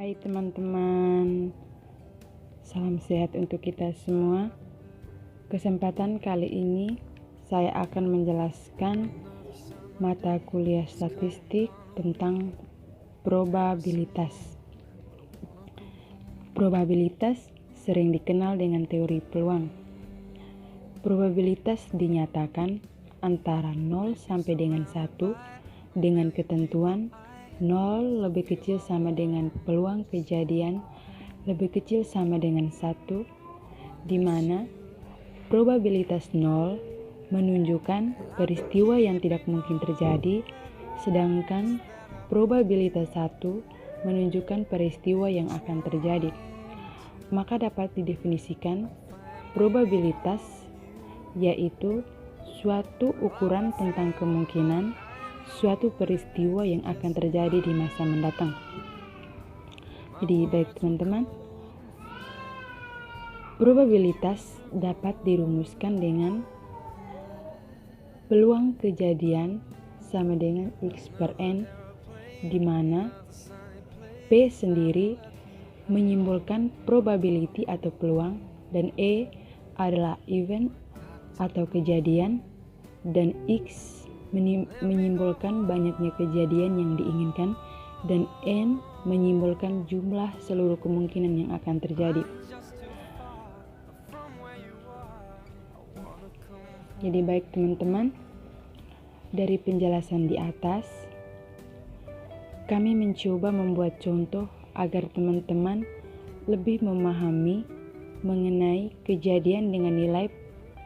Hai teman-teman, salam sehat untuk kita semua. Kesempatan kali ini saya akan menjelaskan mata kuliah statistik tentang probabilitas. Probabilitas sering dikenal dengan teori peluang. Probabilitas dinyatakan antara 0 sampai dengan 1 dengan ketentuan 0 lebih kecil sama dengan peluang kejadian lebih kecil sama dengan 1, di mana probabilitas 0 menunjukkan peristiwa yang tidak mungkin terjadi, sedangkan probabilitas 1 menunjukkan peristiwa yang akan terjadi. Maka dapat didefinisikan probabilitas yaitu suatu ukuran tentang kemungkinan suatu peristiwa yang akan terjadi di masa mendatang. Jadi baik teman-teman, probabilitas dapat dirumuskan dengan peluang kejadian sama dengan X per N, di mana P sendiri menyimbolkan probability atau peluang, dan E adalah event atau kejadian, dan X menyimbolkan banyaknya kejadian yang diinginkan, dan N menyimbolkan jumlah seluruh kemungkinan yang akan terjadi. Jadi baik teman-teman, dari penjelasan di atas kami mencoba membuat contoh agar teman-teman lebih memahami mengenai kejadian dengan nilai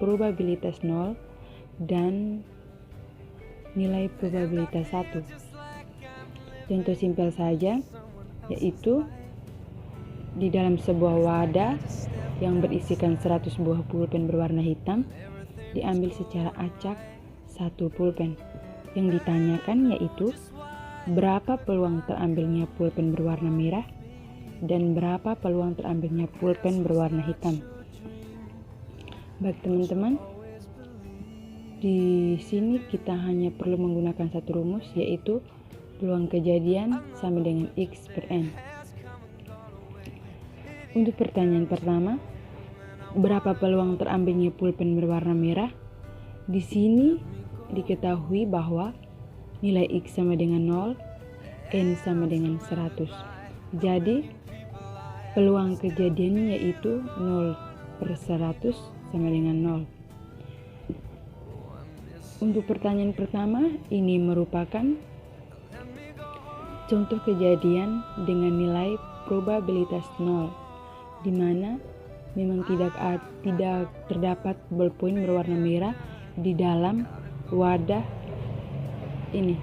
probabilitas 0 dan nilai probabilitas 1. Contoh simpel saja, yaitu di dalam sebuah wadah yang berisikan 100 buah pulpen berwarna hitam, diambil secara acak 1 pulpen. Yang ditanyakan yaitu berapa peluang terambilnya pulpen berwarna merah dan berapa peluang terambilnya pulpen berwarna hitam. Baik teman-teman, di sini kita hanya perlu menggunakan satu rumus, yaitu peluang kejadian sama dengan X per N. Untuk pertanyaan pertama, berapa peluang terambilnya pulpen berwarna merah? Di sini diketahui bahwa nilai X sama dengan 0, N sama dengan 100. Jadi, peluang kejadiannya yaitu 0 per 100 sama dengan 0. Untuk pertanyaan pertama, ini merupakan contoh kejadian dengan nilai probabilitas 0, di mana memang tidak terdapat ballpoint berwarna merah di dalam wadah ini.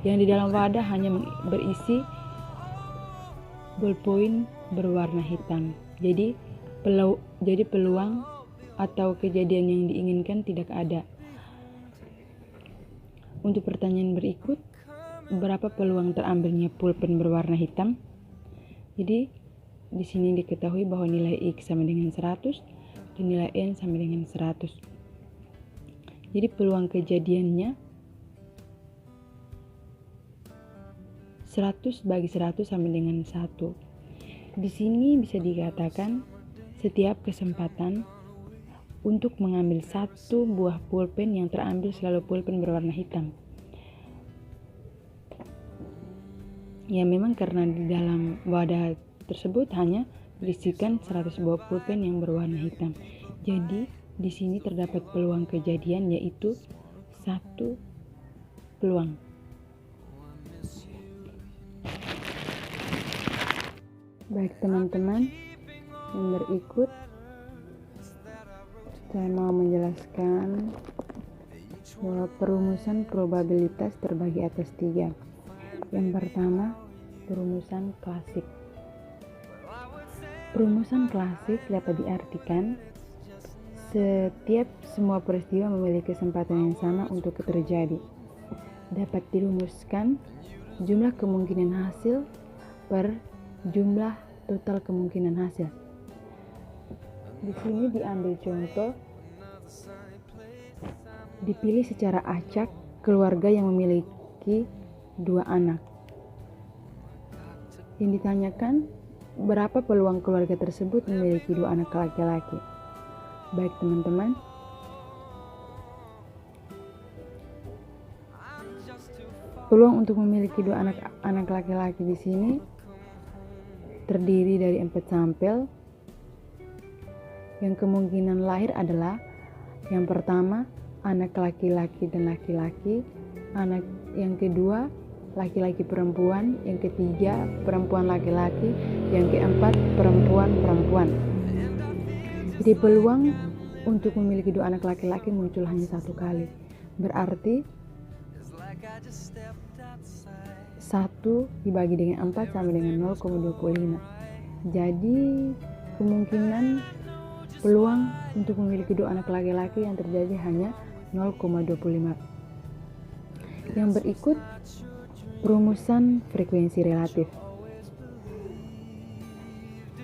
Yang di dalam wadah hanya berisi ballpoint berwarna hitam. Jadi peluang atau kejadian yang diinginkan tidak ada. Untuk pertanyaan berikut, berapa peluang terambilnya pulpen berwarna hitam? Jadi di sini diketahui bahwa nilai X sama dengan 100 dan nilai N sama dengan 100. Jadi peluang kejadiannya 100 bagi 100 sama dengan 1. Di sini bisa dikatakan setiap kesempatan untuk mengambil satu buah pulpen yang terambil selalu pulpen berwarna hitam. Ya memang karena di dalam wadah tersebut hanya berisikan 100 buah pulpen yang berwarna hitam. Jadi di sini terdapat peluang kejadian yaitu 1 peluang. Baik teman-teman, yang berikut saya mau menjelaskan bahwa perumusan probabilitas terbagi atas 3. Yang pertama, perumusan klasik. Perumusan klasik dapat diartikan setiap semua peristiwa memiliki kesempatan yang sama untuk terjadi. Dapat dirumuskan jumlah kemungkinan hasil per jumlah total kemungkinan hasil. Di sini diambil contoh, dipilih secara acak keluarga yang memiliki 2 anak. Yang ditanyakan, berapa peluang keluarga tersebut memiliki 2 anak laki-laki? Baik teman-teman, peluang untuk memiliki 2 anak laki-laki di sini terdiri dari 4 sampel. Yang kemungkinan lahir adalah yang pertama anak laki-laki dan laki-laki, anak yang kedua laki-laki perempuan, yang ketiga perempuan laki-laki, yang keempat perempuan. Jadi peluang untuk memiliki 2 anak laki-laki muncul hanya 1 kali. Berarti 1 dibagi dengan 4 sama dengan 0,25. Jadi kemungkinan peluang untuk memiliki 2 anak laki-laki yang terjadi hanya 0,25. Yang berikut perumusan frekuensi relatif.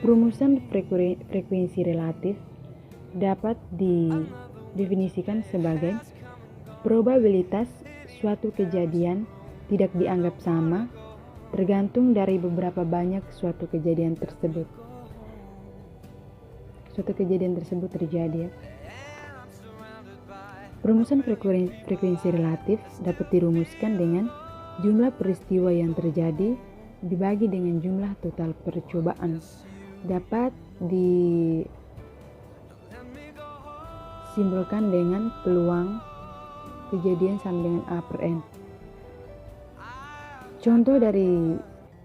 Perumusan frekuensi relatif dapat didefinisikan sebagai probabilitas suatu kejadian tidak dianggap sama tergantung dari beberapa banyak suatu kejadian tersebut. Suatu kejadian tersebut terjadi. Perumusan frekuensi relatif dapat dirumuskan dengan jumlah peristiwa yang terjadi dibagi dengan jumlah total percobaan. Dapat disimbolkan dengan peluang kejadian sama dengan A per N. Contoh dari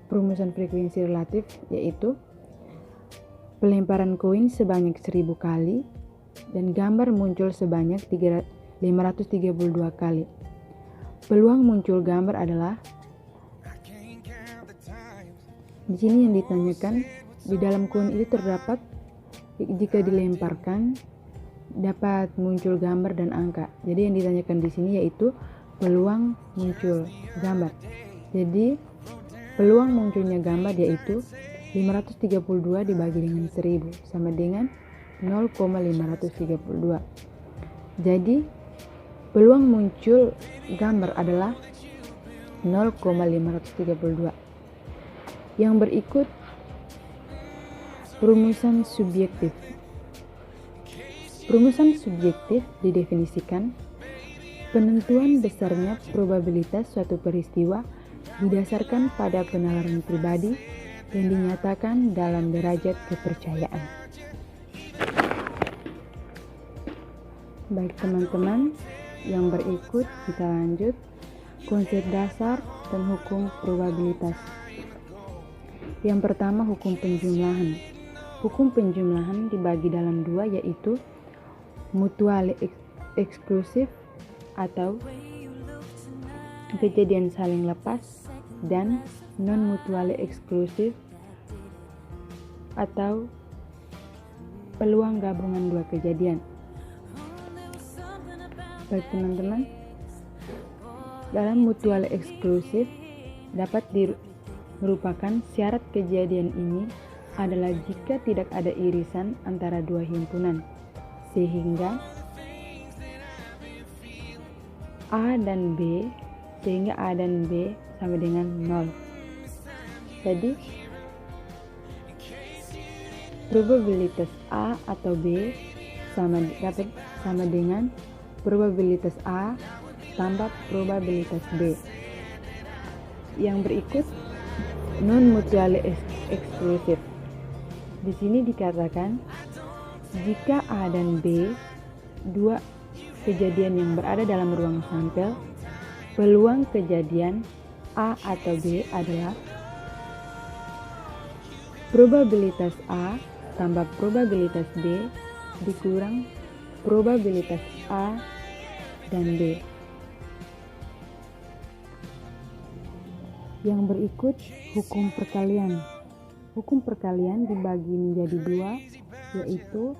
perumusan frekuensi relatif yaitu pelemparan koin sebanyak 1000 kali dan gambar muncul sebanyak 532 kali. Peluang muncul gambar adalah, di sini yang ditanyakan, di dalam koin itu terdapat jika dilemparkan dapat muncul gambar dan angka. Jadi yang ditanyakan di sini yaitu peluang muncul gambar. Jadi peluang munculnya gambar yaitu 532 dibagi dengan 1000 sama dengan 0,532. Jadi peluang muncul gambar adalah 0,532. Yang berikut perumusan subjektif. Perumusan subjektif didefinisikan penentuan besarnya probabilitas suatu peristiwa didasarkan pada penalaran pribadi yang dinyatakan dalam derajat kepercayaan. Baik teman-teman, yang berikut kita lanjut konsep dasar dan hukum probabilitas. Yang pertama, hukum penjumlahan. Hukum penjumlahan dibagi dalam 2 yaitu mutually eksklusif atau kejadian saling lepas dan non-mutually eksklusif atau peluang gabungan 2 kejadian. Baik teman-teman, dalam mutual eksklusif dapat merupakan syarat kejadian ini adalah jika tidak ada irisan antara 2 himpunan sehingga A dan B sama dengan 0. Jadi probabilitas A atau B dapat sama dengan probabilitas A tambah probabilitas B. Yang berikut non-mutually eksklusif. Di sini dikatakan jika A dan B 2 kejadian yang berada dalam ruang sampel, peluang kejadian A atau B adalah probabilitas A tambah probabilitas B dikurang probabilitas A dan B. Yang berikut hukum perkalian. Hukum perkalian dibagi menjadi 2 yaitu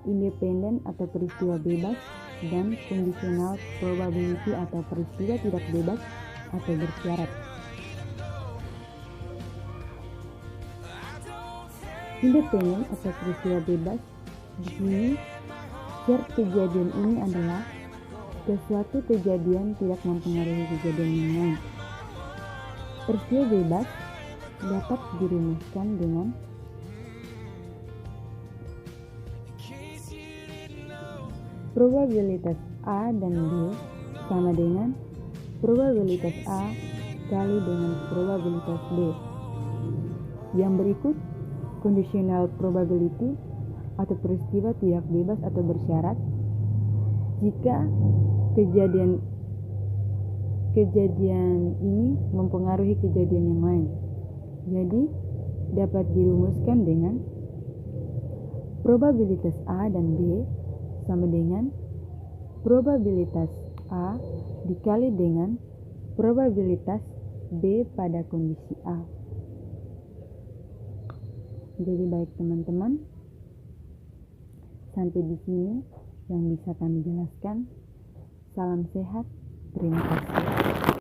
independen atau peristiwa bebas dan conditional probability atau peristiwa tidak bebas atau bersyarat. Independen atau peristiwa bebas di sini syarat kejadian ini adalah sesuatu kejadian tidak mempengaruhi kejadian yang lain. Peristiwa bebas dapat dirumuskan dengan probabilitas A dan B sama dengan probabilitas A kali dengan probabilitas B. Yang berikut conditional probability atau peristiwa tidak bebas atau bersyarat jika kejadian ini mempengaruhi kejadian yang lain. Jadi dapat dirumuskan dengan probabilitas A dan B sama dengan probabilitas A dikali dengan probabilitas B pada kondisi A. Jadi baik teman-teman, sampai di sini yang bisa kami jelaskan. Salam sehat, terima kasih.